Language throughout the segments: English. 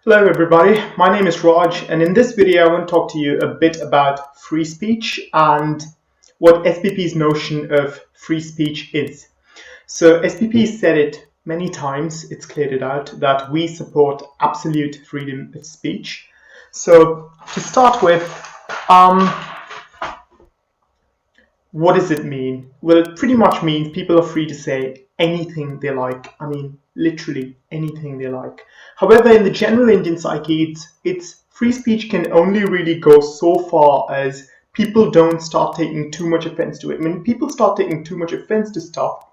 Hello everybody, my name is Raj, and in this video I want to talk to you a bit about free speech and what SBP's notion of free speech is. So SBP said it many times, it's cleared it out, that we support absolute freedom of speech. So to start with, what does it mean? Well, it pretty much means people are free to say anything they like. I mean, literally anything they like. However, in the general Indian psyche, it's free speech can only really go so far as people don't start taking too much offense to it. When people start taking too much offense to stuff,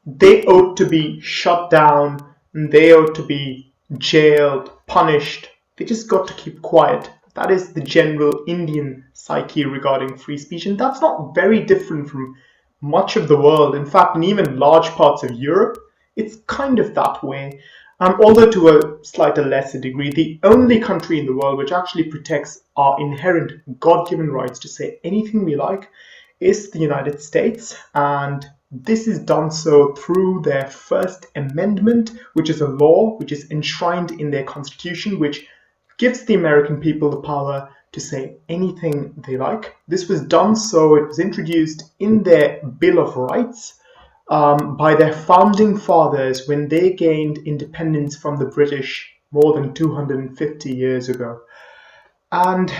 they ought to be shut down and they ought to be jailed, punished. They just got to keep quiet. That is the general Indian psyche regarding free speech, and that's not very different from much of the world. In fact, in even large parts of Europe, it's kind of that way. Although to a slightly lesser degree, the only country in the world which actually protects our inherent God-given rights to say anything we like is the United States, and this is done so through their First Amendment, which is a law which is enshrined in their constitution, which gives the American people the power to say anything they like. This was done so, it was introduced in their Bill of Rights by their founding fathers when they gained independence from the British more than 250 years ago. And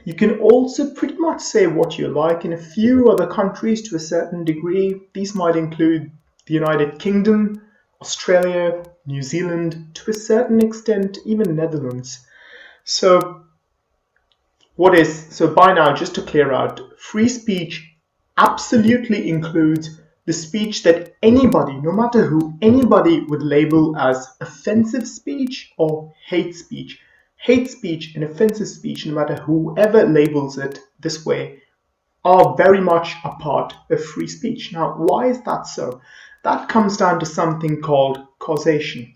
you can also pretty much say what you like in a few other countries to a certain degree. These might include the United Kingdom, Australia, New Zealand, to a certain extent, even Netherlands. So by now, just to clear out, free speech absolutely includes the speech that anybody, no matter who, anybody would label as offensive speech or hate speech. Hate speech and offensive speech, no matter whoever labels it this way, are very much a part of free speech. Now, why is that so? That comes down to something called causation.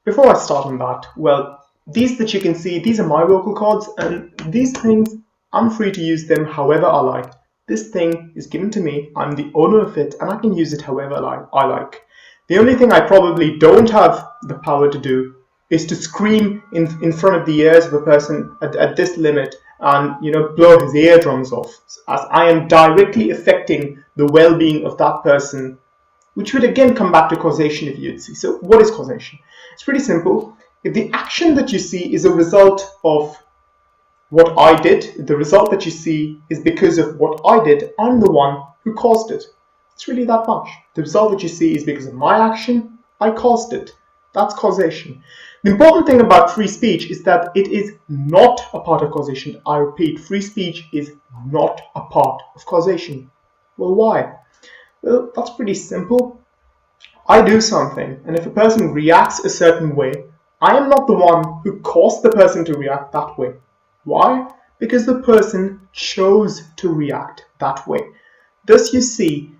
Before I start on that, well, these that you can see, these are my vocal cords, and these things, I'm free to use them however I like. This thing is given to me, I'm the owner of it, and I can use it however I like. The only thing I probably don't have the power to do is to scream in front of the ears of a person at this limit and blow his eardrums off, as I am directly affecting the well-being of that person, which would again come back to causation if you'd see. So what is causation? It's pretty simple. If the action that you see is a result of what I did, the result that you see is because of what I did, I'm the one who caused it. It's really that much. The result that you see is because of my action, I caused it. That's causation. The important thing about free speech is that it is not a part of causation. I repeat, free speech is not a part of causation. Well, why? Well, that's pretty simple. I do something, and if a person reacts a certain way, I am not the one who caused the person to react that way. Why? Because the person chose to react that way. Thus, you see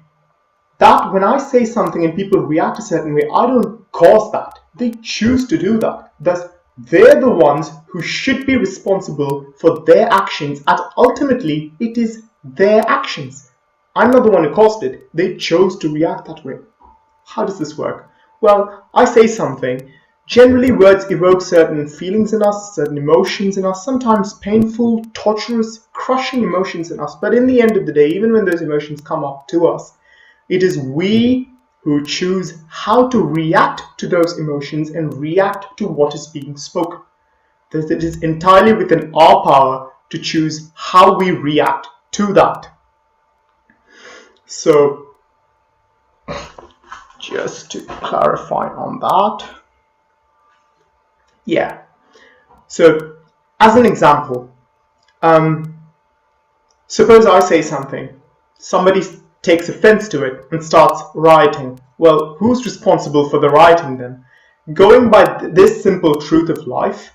that when I say something and people react a certain way, I don't cause that. They choose to do that. Thus, they're the ones who should be responsible for their actions, and ultimately, it is their actions. I'm not the one who caused it. They chose to react that way. How does this work? Well, I say something. Generally, words evoke certain feelings in us, certain emotions in us, sometimes painful, torturous, crushing emotions in us. But in the end of the day, even when those emotions come up to us, it is we who choose how to react to those emotions and react to what is being spoken. Thus, it is entirely within our power to choose how we react to that. So, just to clarify on that. Yeah. So, as an example, suppose I say something, somebody takes offense to it and starts rioting. Well, who's responsible for the rioting then? Going by this simple truth of life,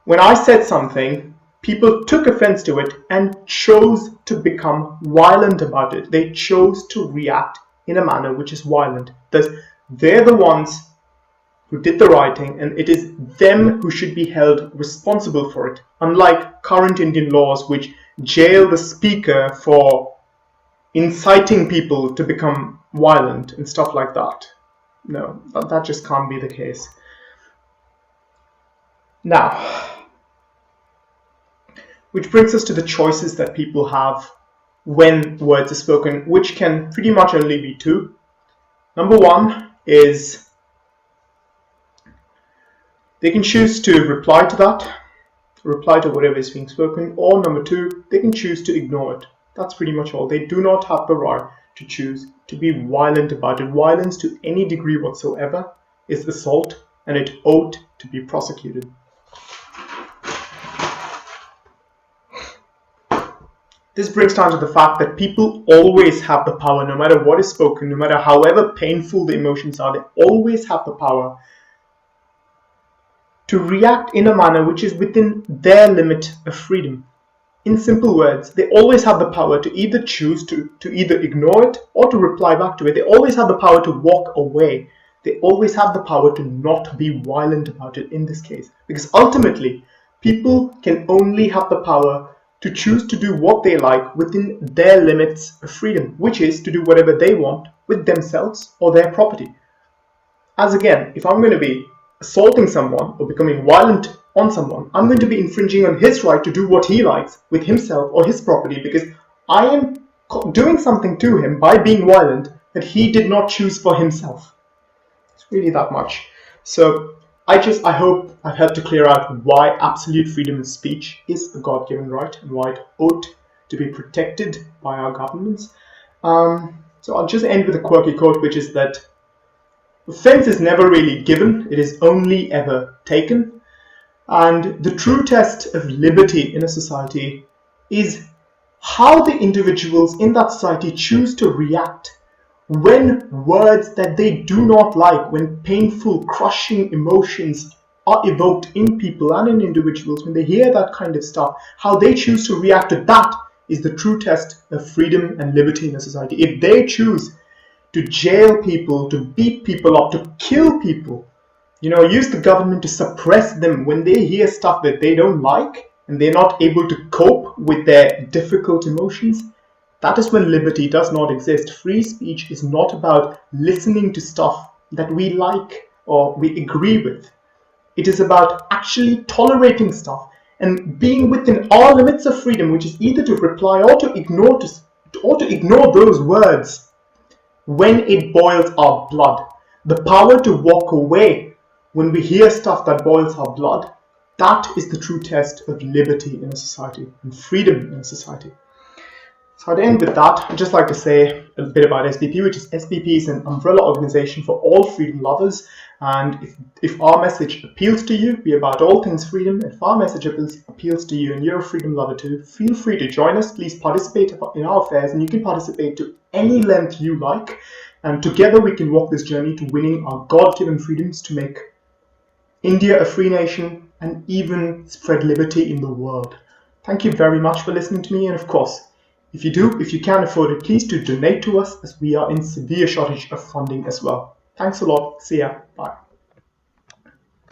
when I said something, people took offense to it and chose to become violent about it. They chose to react in a manner which is violent. Thus, they're the ones who did the rioting, and it is them who should be held responsible for it, unlike current Indian laws which jail the speaker for inciting people to become violent and stuff like that. No, that just can't be the case. Now, which brings us to the choices that people have when words are spoken, which can pretty much only be two. Number one is they can choose to reply to that, reply to whatever is being spoken, or number two, they can choose to ignore it. That's pretty much all. They do not have the right to choose to be violent about it. Violence to any degree whatsoever is assault, and it ought to be prosecuted. This breaks down to the fact that people always have the power, no matter what is spoken, no matter however painful the emotions are, they always have the power to react in a manner which is within their limit of freedom. In simple words, they always have the power to either choose to either ignore it or to reply back to it. They always have the power to walk away. They always have the power to not be violent about it in this case. Because ultimately, people can only have the power to choose to do what they like within their limits of freedom, which is to do whatever they want with themselves or their property. As again, if I'm going to be assaulting someone or becoming violent on someone, I'm going to be infringing on his right to do what he likes with himself or his property, because I am doing something to him by being violent that he did not choose for himself. It's really that much. So I hope I've helped to clear out why absolute freedom of speech is a God-given right and why it ought to be protected by our governments. So I'll just end with a quirky quote, which is that offense is never really given, it is only ever taken. And the true test of liberty in a society is how the individuals in that society choose to react when words that they do not like, when painful, crushing emotions are evoked in people and in individuals, when they hear that kind of stuff, how they choose to react to that is the true test of freedom and liberty in a society. If they choose to jail people, to beat people up, to kill people, use the government to suppress them when they hear stuff that they don't like and they're not able to cope with their difficult emotions, that is when liberty does not exist. Free speech is not about listening to stuff that we like or we agree with. It is about actually tolerating stuff and being within our limits of freedom, which is either to reply or to ignore those words when it boils our blood. The power to walk away when we hear stuff that boils our blood, that is the true test of liberty in a society and freedom in a society. So I'd end with that. I'd just like to say a bit about SBP, which is SBP is an umbrella organization for all freedom lovers. And if our message appeals to you, be about all things freedom, if our message appeals to you and you're a freedom lover too, feel free to join us. Please participate in our affairs, and you can participate to any length you like. And together we can walk this journey to winning our God-given freedoms to make India a free nation and even spread liberty in the world. Thank you very much for listening to me, and of course, if you can afford it, please do donate to us, as we are in severe shortage of funding as well. Thanks a lot. See ya. Bye.